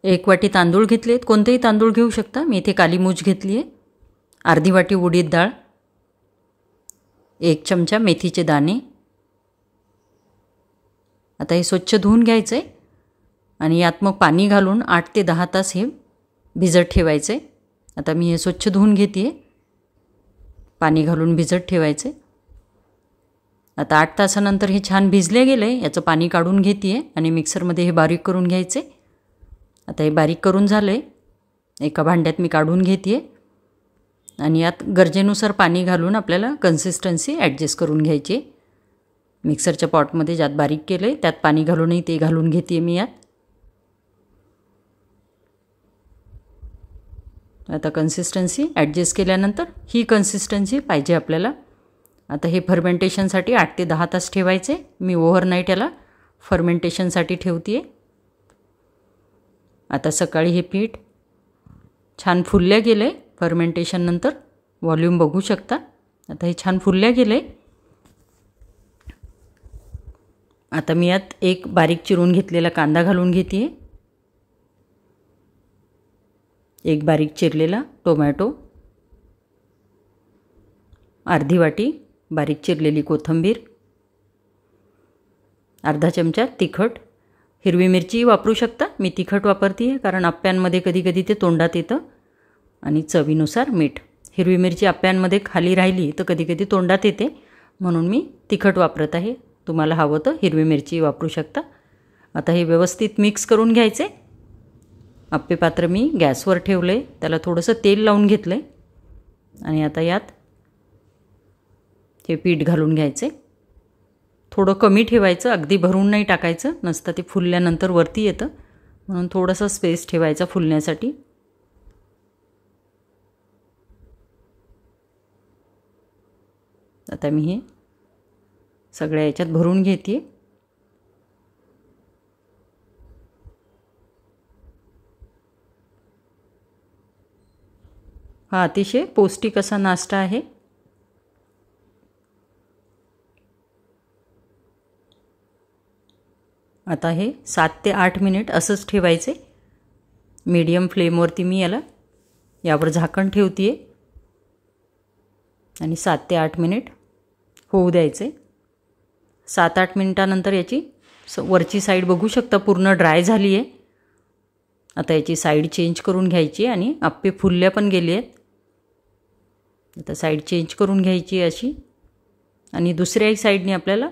1 वाटी तांदूळ घेतलेत, कोणतेही तांदूळ घेऊ शकता. मी इथे काली मूग घेतली आहे. अर्धी वाटी उडीद डाळ, 1 चमचा मेथीचे दाणे. आता हे स्वच्छ धुवून घ्यायचं आहे आणि यात मग पाणी घालून 8 ते 10 तास हे भिजत ठेवायचं आहे. आता मी हे स्वच्छ धुवून घेते आहे, पाणी घालून भिजत ठेवायचे. आता 8 तासानंतर हे छान भिजले गेले, याचं पाणी काढून घेते आहे आणि मिक्सरमध्ये हे बारीक करून घ्यायचे. आता हे बारीक करून झालं आहे, एका भांड्यात मी काढून घेते आहे आणि यात गरजेनुसार पाणी घालून आपल्याला कन्सिस्टन्सी ॲडजस्ट करून घ्यायची. मिक्सरच्या पॉटमध्ये ज्यात बारीक केलं आहे त्यात पाणी घालूनही ते घालून घेते आहे मी यात. आता कन्सिस्टन्सी ॲडजस्ट केल्यानंतर ही कन्सिस्टन्सी पाहिजे आपल्याला. आता हे फर्मेंटेशनसाठी 8 ते 10 तास ठेवायचे. मी ओव्हरनाईट याला फर्मेंटेशनसाठी ठेवते आहे. आता सकाळी हे पीठ छान फुलल्या गेलं आहे. फर्मेंटेशननंतर व्हॉल्यूम बघू शकता. आता हे छान फुलल्या गेलं आहे. आता मी यात एक बारीक चिरून घेतलेला कांदा घालून घेते आहे, एक बारीक चिरलेला टोमॅटो, अर्धी वाटी बारीक चिरलेली कोथिंबीर, अर्धा चमचा तिखट. हिरवी मिरची वापरू शकता, मी तिखट वापरते आहे कारण आप्यांमध्ये कधी कधी ते तोंडात येतं. आणि चवीनुसार मीठ. हिरवी मिरची आप्यांमध्ये खाली राहिली तर कधी कधी तोंडात येते, म्हणून मी तिखट वापरत आहे. तुम्हाला हवं तर हिरवी मिरची वापरू शकता. आता हे व्यवस्थित मिक्स करून घ्यायचे. आप्पे पात्र मी गॅसवर ठेवलं आहे, त्याला थोडंसं तेल लावून घेतलं आहे आणि आता यात हे पीठ घालून घ्यायचे. थोडं कमी ठेवायचं, अगदी भरून नाही टाकायचं, नसतं ते फुलल्यानंतर वरती येतं, म्हणून थोडासा स्पेस ठेवायचा फुलण्यासाठी. आता मी हे सगळ्या याच्यात भरून घेते. हा अतिशय पौष्टिक असा नाश्ता आहे. आता हे 7 ते 8 मिनिट असंच ठेवायचे. मीडियम फ्लेमवरती मी यावर झाकण ठेवते आहे आणि 7 ते 8 मिनिट होऊ द्यायचे. 7-8 मिनिटानंतर याची वरची साईड बघू शकता पूर्ण ड्राय झाली आहे. आता याची साईड चेंज करून घ्यायची आणि आप्पे फुलल्या पण गेले आहेत. आता साईड चेंज करून घ्यायची अशी आणि दुसऱ्याही साईडने आपल्याला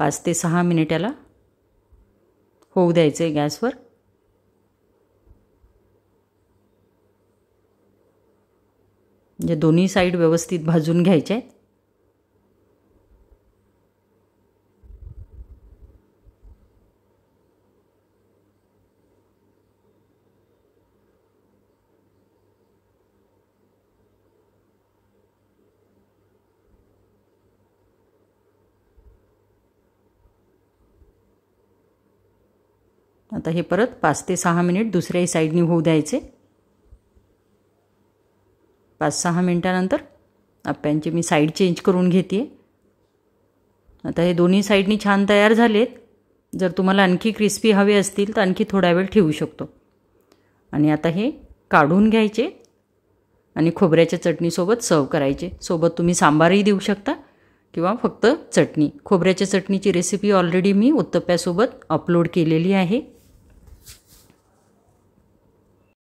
5 ते 6 मिनिट याला होऊ द्यायचं आहे गॅसवर. म्हणजे दोन्ही साईड व्यवस्थित भाजून घ्यायच्या आहेत. आता हे परत 5 ते 6 मिनिट दुसऱ्याही साईडने होऊ द्यायचे. 5-6 मिनिटानंतर आप्यांची मी साईड चेंज करून घेते. आता हे दोन्ही साईडनी छान तयार झालेत. जर तुम्हाला आणखी क्रिस्पी हवे असतील तर आणखी थोडा वेळ ठेवू शकतो. आणि आता हे काढून घ्यायचे आणि खोबऱ्याच्या चटणीसोबत सर्व करायचे. सोबत तुम्ही सांबारही देऊ शकता किंवा फक्त चटणी. खोबऱ्याच्या चटणीची रेसिपी ऑलरेडी मी उत्तप्प्यासोबत अपलोड केलेली आहे.